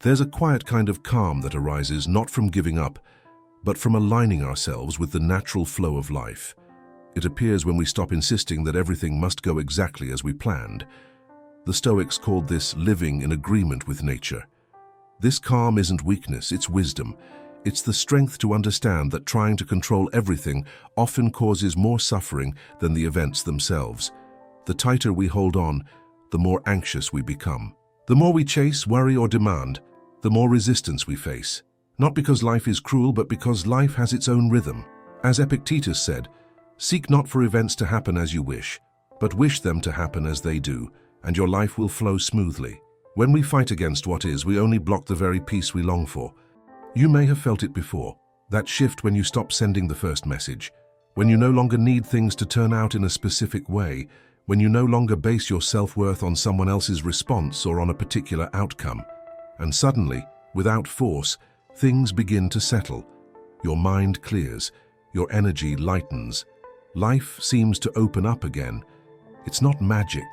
There's a quiet kind of calm that arises not from giving up, but from aligning ourselves with the natural flow of life. It appears when we stop insisting that everything must go exactly as we planned. The Stoics called this living in agreement with nature. This calm isn't weakness, it's wisdom. It's the strength to understand that trying to control everything often causes more suffering than the events themselves. The tighter we hold on, the more anxious we become. The more we chase, worry, or demand, the more resistance we face. Not because life is cruel, but because life has its own rhythm. As Epictetus said, "Seek not for events to happen as you wish, but wish them to happen as they do, and your life will flow smoothly." When we fight against what is, we only block the very peace we long for. You may have felt it before, that shift when you stop sending the first message, when you no longer need things to turn out in a specific way, when you no longer base your self-worth on someone else's response or on a particular outcome. And suddenly, without force, things begin to settle. Your mind clears, your energy lightens. Life seems to open up again. It's not magic,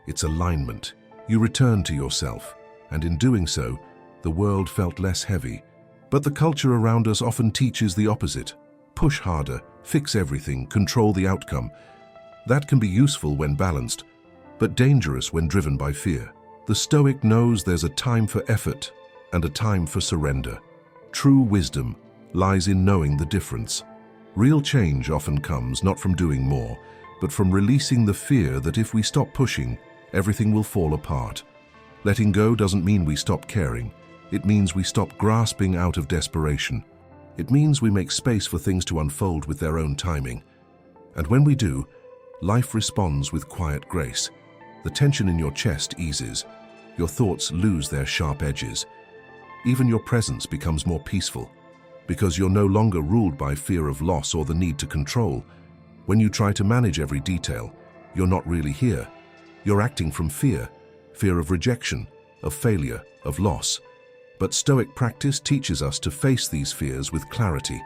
it's alignment. You return to yourself, and in doing so, the world felt less heavy. But the culture around us often teaches the opposite. Push harder, fix everything, control the outcome. That can be useful when balanced, but dangerous when driven by fear. The Stoic knows there's a time for effort and a time for surrender. True wisdom lies in knowing the difference. Real change often comes not from doing more, but from releasing the fear that if we stop pushing, everything will fall apart. Letting go doesn't mean we stop caring. It means we stop grasping out of desperation. It means we make space for things to unfold with their own timing. And when we do, life responds with quiet grace. The tension in your chest eases. Your thoughts lose their sharp edges. Even your presence becomes more peaceful, because you're no longer ruled by fear of loss or the need to control. When you try to manage every detail, you're not really here. You're acting from fear of rejection, of failure, of loss. But Stoic practice teaches us to face these fears with clarity.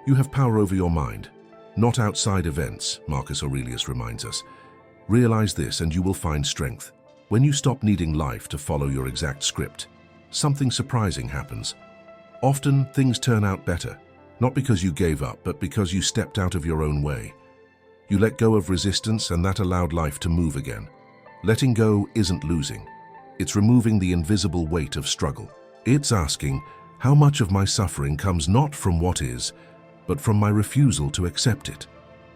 You have power over your mind, not outside events, Marcus Aurelius reminds us. Realize this and you will find strength. When you stop needing life to follow your exact script, something surprising happens. Often things turn out better, not because you gave up, but because you stepped out of your own way. You let go of resistance and that allowed life to move again. Letting go isn't losing. It's removing the invisible weight of struggle. It's asking, how much of my suffering comes not from what is, but from my refusal to accept it?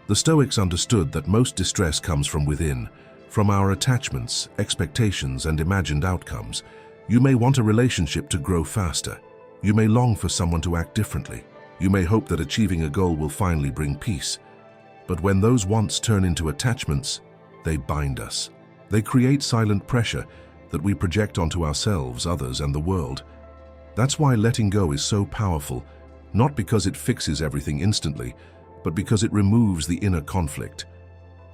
The Stoics understood that most distress comes from within, from our attachments, expectations, and imagined outcomes. You may want a relationship to grow faster. You may long for someone to act differently. You may hope that achieving a goal will finally bring peace. But when those wants turn into attachments, they bind us. They create silent pressure that we project onto ourselves, others, and the world. That's why letting go is so powerful, not because it fixes everything instantly, but because it removes the inner conflict.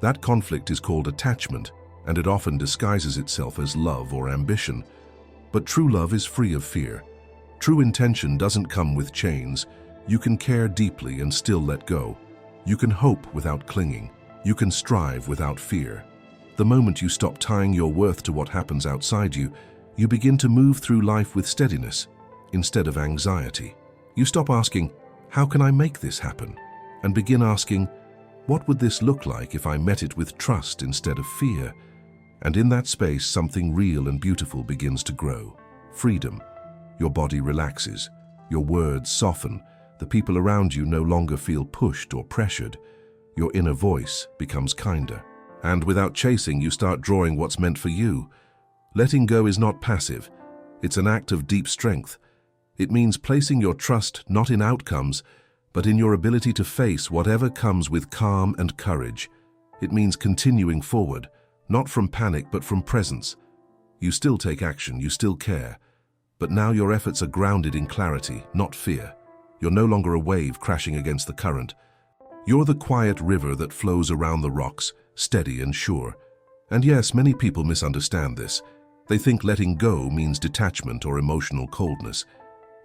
That conflict is called attachment, and it often disguises itself as love or ambition. But true love is free of fear. True intention doesn't come with chains. You can care deeply and still let go. You can hope without clinging. You can strive without fear. The moment you stop tying your worth to what happens outside you, you begin to move through life with steadiness instead of anxiety. You stop asking, how can I make this happen? And begin asking, what would this look like if I met it with trust instead of fear? And in that space, something real and beautiful begins to grow. Freedom. Your body relaxes. Your words soften. The people around you no longer feel pushed or pressured. Your inner voice becomes kinder. And without chasing, you start drawing what's meant for you. Letting go is not passive. It's an act of deep strength. It means placing your trust not in outcomes, but in your ability to face whatever comes with calm and courage. It means continuing forward, not from panic but from presence. You still take action, you still care, but now your efforts are grounded in clarity, not fear. You're no longer a wave crashing against the current. You're the quiet river that flows around the rocks, steady and sure. And yes, many people misunderstand this. They think letting go means detachment or emotional coldness.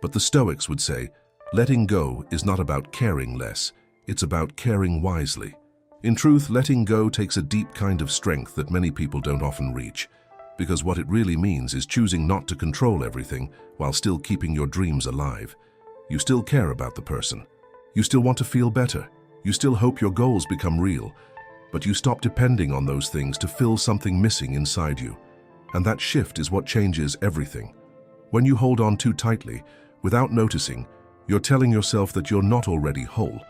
But the Stoics would say, letting go is not about caring less, it's about caring wisely. In truth, letting go takes a deep kind of strength that many people don't often reach. because what it really means is choosing not to control everything while still keeping your dreams alive. You still care about the person. You still want to feel better. You still hope your goals become real, but you stop depending on those things to fill something missing inside you. And that shift is what changes everything. When you hold on too tightly, without noticing, you're telling yourself that you're not already whole,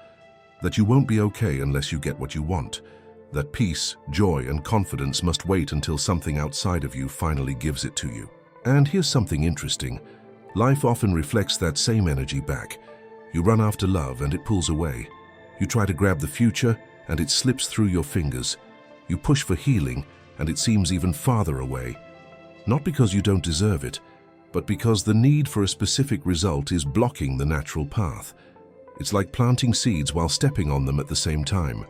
that you won't be okay unless you get what you want, that peace, joy, and confidence must wait until something outside of you finally gives it to you. And here's something interesting. Life often reflects that same energy back. You run after love and it pulls away. You try to grab the future and it slips through your fingers. You push for healing and it seems even farther away. Not because you don't deserve it, but because the need for a specific result is blocking the natural path. It's like planting seeds while stepping on them at the same time.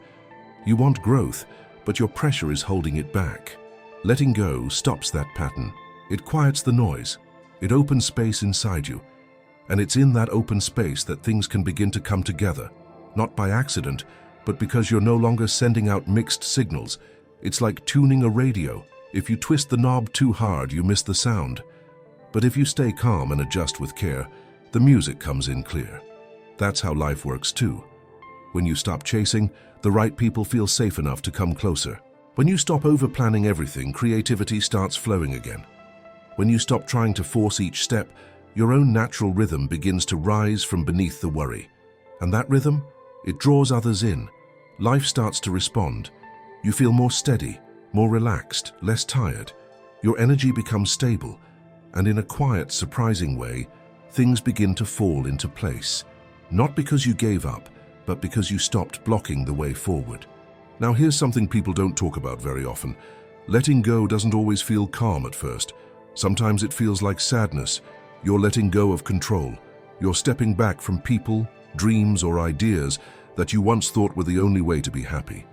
You want growth, but your pressure is holding it back. Letting go stops that pattern. It quiets the noise. It opens space inside you. And it's in that open space that things can begin to come together. Not by accident, but because you're no longer sending out mixed signals. It's like tuning a radio. If you twist the knob too hard, you miss the sound. But if you stay calm and adjust with care, the music comes in clear. That's how life works too. When you stop chasing, the right people feel safe enough to come closer. When you stop over-planning everything, creativity starts flowing again. When you stop trying to force each step, your own natural rhythm begins to rise from beneath the worry. And that rhythm, it draws others in. Life starts to respond. You feel more steady, more relaxed, less tired. Your energy becomes stable, and in a quiet, surprising way, things begin to fall into place. Not because you gave up, but because you stopped blocking the way forward. Now here's something people don't talk about very often. Letting go doesn't always feel calm at first. Sometimes it feels like sadness. You're letting go of control. You're stepping back from people, dreams, or ideas that you once thought were the only way to be happy.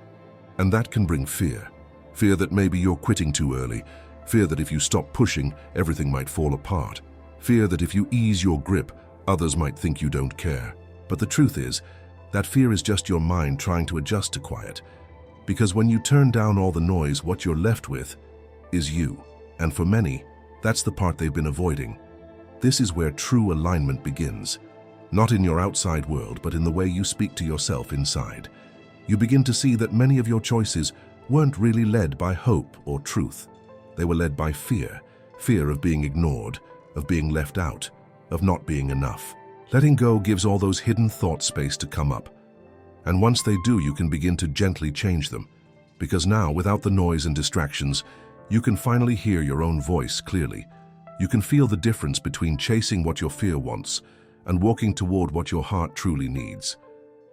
And that can bring fear. Fear that maybe you're quitting too early. Fear that if you stop pushing, everything might fall apart. Fear that if you ease your grip, others might think you don't care. But the truth is, that fear is just your mind trying to adjust to quiet. Because when you turn down all the noise, what you're left with is you. And for many, that's the part they've been avoiding. This is where true alignment begins. Not in your outside world, but in the way you speak to yourself inside. You begin to see that many of your choices weren't really led by hope or truth. They were led by fear. Fear of being ignored, of being left out, of not being enough. Letting go gives all those hidden thoughts space to come up. And once they do, you can begin to gently change them. Because now, without the noise and distractions, you can finally hear your own voice clearly. You can feel the difference between chasing what your fear wants and walking toward what your heart truly needs.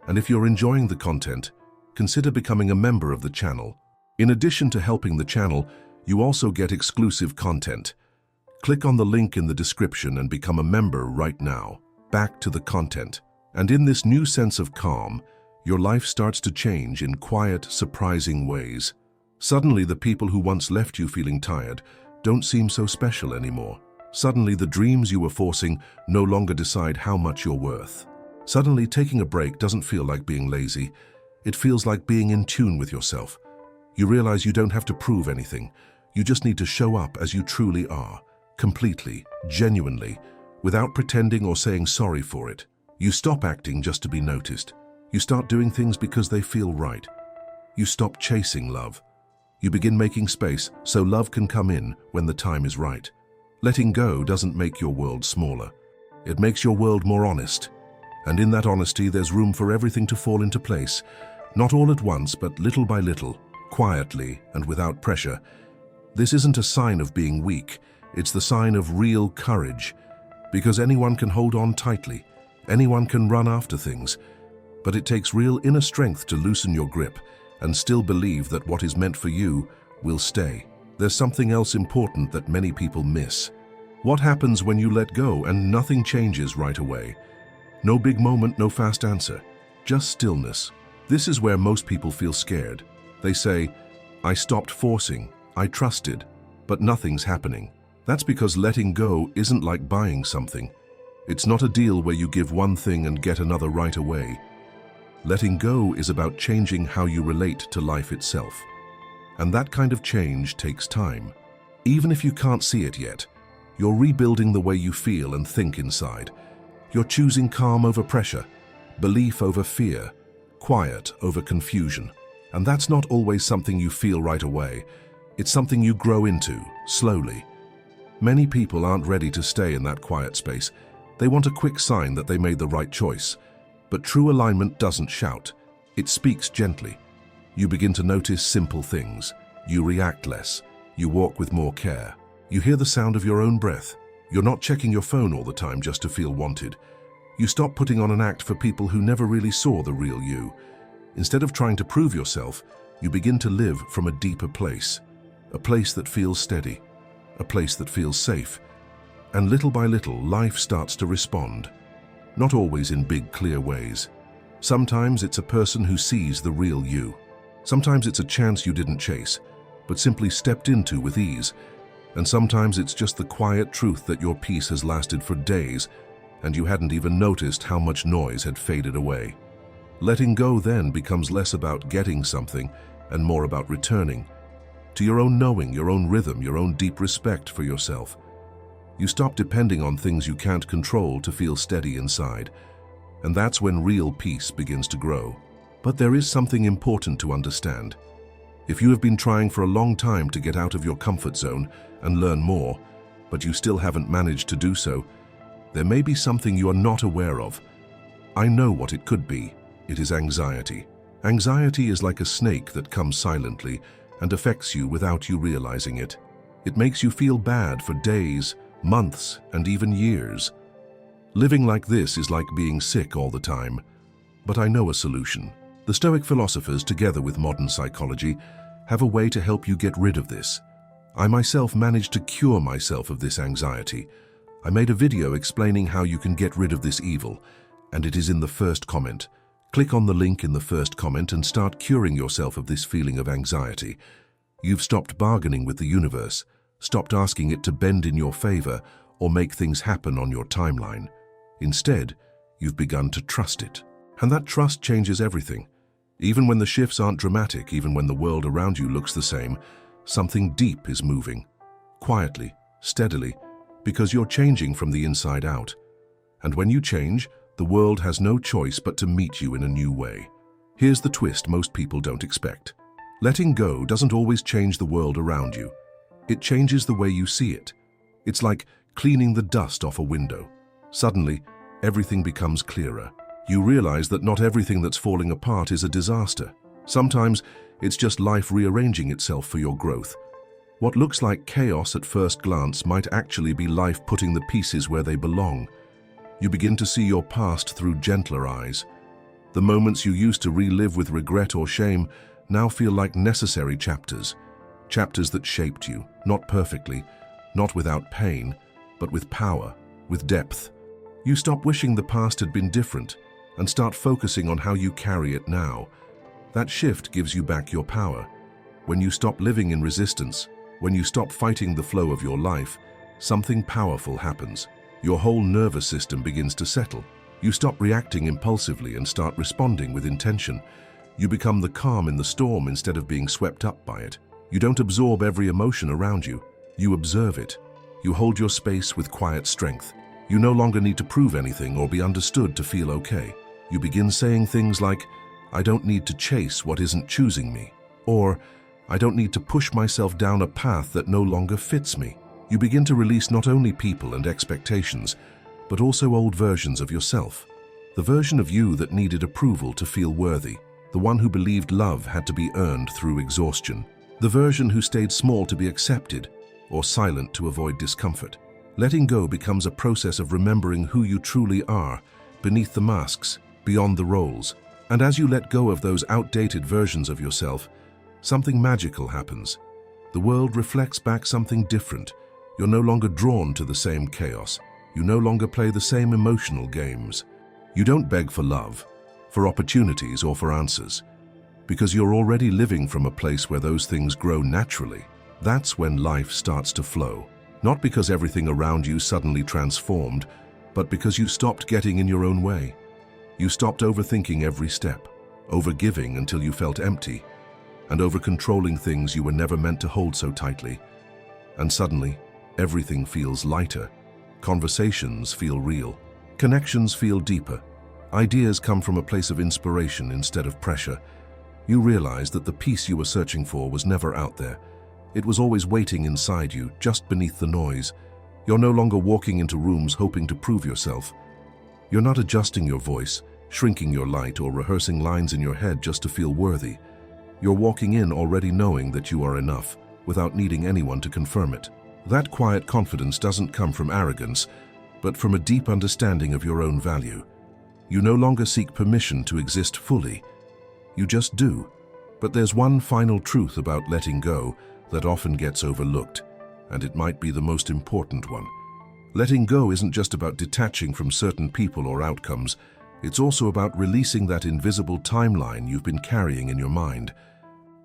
And if you're enjoying the content, consider becoming a member of the channel. In addition to helping the channel, you also get exclusive content. Click on the link in the description and become a member right now. Back to the content. And in this new sense of calm, your life starts to change in quiet, surprising ways. Suddenly, the people who once left you feeling tired don't seem so special anymore. Suddenly, the dreams you were forcing no longer decide how much you're worth. Suddenly, taking a break doesn't feel like being lazy. It feels like being in tune with yourself. You realize you don't have to prove anything. You just need to show up as you truly are, completely, genuinely, without pretending or saying sorry for it. You stop acting just to be noticed. You start doing things because they feel right. You stop chasing love. You begin making space so love can come in when the time is right. Letting go doesn't make your world smaller. It makes your world more honest. And in that honesty, there's room for everything to fall into place. Not all at once, but little by little, quietly and without pressure. This isn't a sign of being weak. It's the sign of real courage. Because anyone can hold on tightly. Anyone can run after things. But it takes real inner strength to loosen your grip and still believe that what is meant for you will stay. There's something else important that many people miss. What happens when you let go and nothing changes right away? No big moment, no fast answer. Just stillness. This is where most people feel scared. They say, I stopped forcing, I trusted, but nothing's happening. That's because letting go isn't like buying something. It's not a deal where you give one thing and get another right away. Letting go is about changing how you relate to life itself. And that kind of change takes time. Even if you can't see it yet, you're rebuilding the way you feel and think inside. You're choosing calm over pressure, belief over fear, quiet over confusion. And that's not always something you feel right away. It's something you grow into, slowly. Many people aren't ready to stay in that quiet space. They want a quick sign that they made the right choice. But true alignment doesn't shout. It speaks gently. You begin to notice simple things. You react less. You walk with more care. You hear the sound of your own breath. You're not checking your phone all the time just to feel wanted. You stop putting on an act for people who never really saw the real you. Instead of trying to prove yourself, you begin to live from a deeper place. A place that feels steady. A place that feels safe. And little by little, life starts to respond. Not always in big, clear ways. Sometimes it's a person who sees the real you. Sometimes it's a chance you didn't chase, but simply stepped into with ease. And sometimes it's just the quiet truth that your peace has lasted for days, and you hadn't even noticed how much noise had faded away. Letting go then becomes less about getting something and more about returning to your own knowing, your own rhythm, your own deep respect for yourself. You stop depending on things you can't control to feel steady inside, and that's when real peace begins to grow. But there is something important to understand. If you have been trying for a long time to get out of your comfort zone and learn more, but you still haven't managed to do so, there may be something you are not aware of. I know what it could be. It is anxiety. Anxiety is like a snake that comes silently and affects you without you realizing it. It makes you feel bad for days, months, and even years. Living like this is like being sick all the time. But I know a solution. The Stoic philosophers, together with modern psychology, have a way to help you get rid of this. I myself managed to cure myself of this anxiety. I made a video explaining how you can get rid of this evil, and it is in the first comment. Click on the link in the first comment and start curing yourself of this feeling of anxiety. You've stopped bargaining with the universe, stopped asking it to bend in your favor or make things happen on your timeline. Instead, you've begun to trust it. And that trust changes everything. Even when the shifts aren't dramatic, even when the world around you looks the same, something deep is moving. Quietly, steadily, because you're changing from the inside out. And when you change, the world has no choice but to meet you in a new way. Here's the twist most people don't expect. Letting go doesn't always change the world around you. It changes the way you see it. It's like cleaning the dust off a window. Suddenly, everything becomes clearer. You realize that not everything that's falling apart is a disaster. Sometimes it's just life rearranging itself for your growth. What looks like chaos at first glance might actually be life putting the pieces where they belong. You begin to see your past through gentler eyes. The moments you used to relive with regret or shame now feel like necessary chapters. Chapters that shaped you, not perfectly, not without pain, but with power, with depth. You stop wishing the past had been different and start focusing on how you carry it now. That shift gives you back your power. When you stop living in resistance, when you stop fighting the flow of your life, something powerful happens. Your whole nervous system begins to settle. You stop reacting impulsively and start responding with intention. You become the calm in the storm instead of being swept up by it. You don't absorb every emotion around you. You observe it. You hold your space with quiet strength. You no longer need to prove anything or be understood to feel okay. You begin saying things like, I don't need to chase what isn't choosing me, or I don't need to push myself down a path that no longer fits me. You begin to release not only people and expectations, but also old versions of yourself. The version of you that needed approval to feel worthy, the one who believed love had to be earned through exhaustion, the version who stayed small to be accepted or silent to avoid discomfort. Letting go becomes a process of remembering who you truly are, beneath the masks, beyond the roles. And as you let go of those outdated versions of yourself, something magical happens. The world reflects back something different. You're no longer drawn to the same chaos. You no longer play the same emotional games. You don't beg for love, for opportunities, or for answers, because you're already living from a place where those things grow naturally. That's when life starts to flow. Not because everything around you suddenly transformed, but because you stopped getting in your own way. You stopped overthinking every step, overgiving until you felt empty, and over-controlling things you were never meant to hold so tightly. And suddenly, everything feels lighter. Conversations feel real. Connections feel deeper. Ideas come from a place of inspiration instead of pressure. You realize that the peace you were searching for was never out there. It was always waiting inside you, just beneath the noise. You're no longer walking into rooms hoping to prove yourself. You're not adjusting your voice, shrinking your light, or rehearsing lines in your head just to feel worthy. You're walking in already knowing that you are enough, without needing anyone to confirm it. That quiet confidence doesn't come from arrogance, but from a deep understanding of your own value. You no longer seek permission to exist fully. You just do. But there's one final truth about letting go that often gets overlooked, and it might be the most important one. Letting go isn't just about detaching from certain people or outcomes. It's also about releasing that invisible timeline you've been carrying in your mind.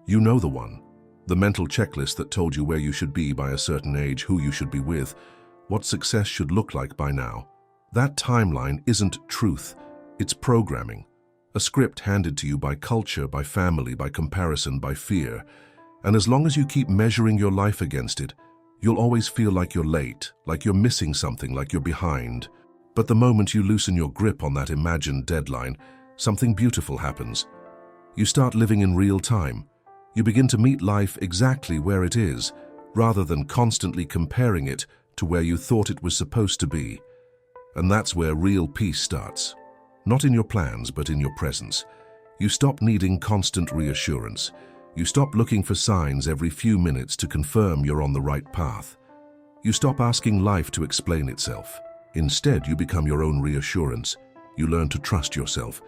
You know the one. The mental checklist that told you where you should be by a certain age, who you should be with, what success should look like by now. That timeline isn't truth, it's programming. A script handed to you by culture, by family, by comparison, by fear. And as long as you keep measuring your life against it, you'll always feel like you're late, like you're missing something, like you're behind. But the moment you loosen your grip on that imagined deadline, something beautiful happens. You start living in real time. You begin to meet life exactly where it is, rather than constantly comparing it to where you thought it was supposed to be. And that's where real peace starts. Not in your plans, but in your presence. You stop needing constant reassurance. You stop looking for signs every few minutes to confirm you're on the right path. You stop asking life to explain itself. Instead, you become your own reassurance. You learn to trust yourself.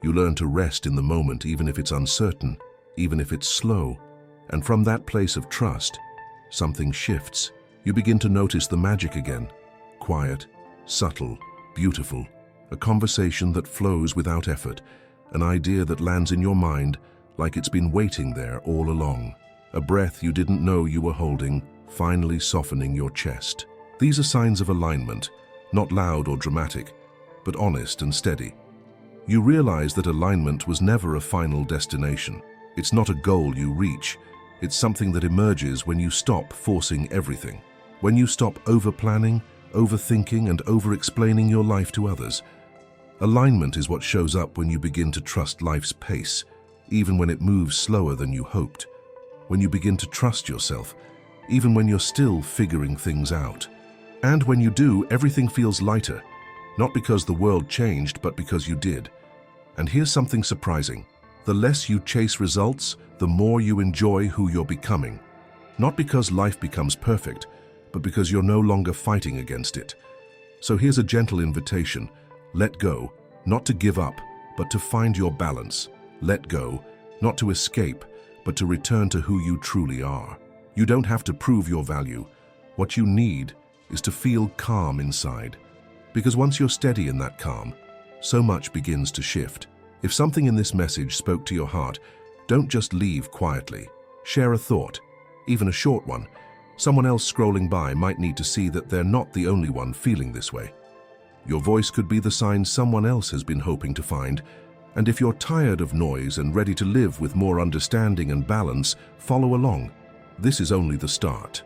You learn to rest in the moment, even if it's uncertain, even if it's slow. And from that place of trust, something shifts. You begin to notice the magic again. Quiet, subtle, beautiful. A conversation that flows without effort. An idea that lands in your mind like it's been waiting there all along. A breath you didn't know you were holding, finally softening your chest. These are signs of alignment, not loud or dramatic, but honest and steady. You realize that alignment was never a final destination. It's not a goal you reach. It's something that emerges when you stop forcing everything. When you stop over-planning, overthinking, and over-explaining your life to others. Alignment is what shows up when you begin to trust life's pace, even when it moves slower than you hoped. When you begin to trust yourself, even when you're still figuring things out. And when you do, everything feels lighter, not because the world changed, but because you did. And here's something surprising. The less you chase results, the more you enjoy who you're becoming. Not because life becomes perfect, but because you're no longer fighting against it. So here's a gentle invitation. Let go, not to give up, but to find your balance. Let go, not to escape, but to return to who you truly are. You don't have to prove your value. What you need is to feel calm inside. Because once you're steady in that calm, so much begins to shift. If something in this message spoke to your heart, don't just leave quietly. Share a thought, even a short one. Someone else scrolling by might need to see that they're not the only one feeling this way. Your voice could be the sign someone else has been hoping to find. And if you're tired of noise and ready to live with more understanding and balance, follow along. This is only the start.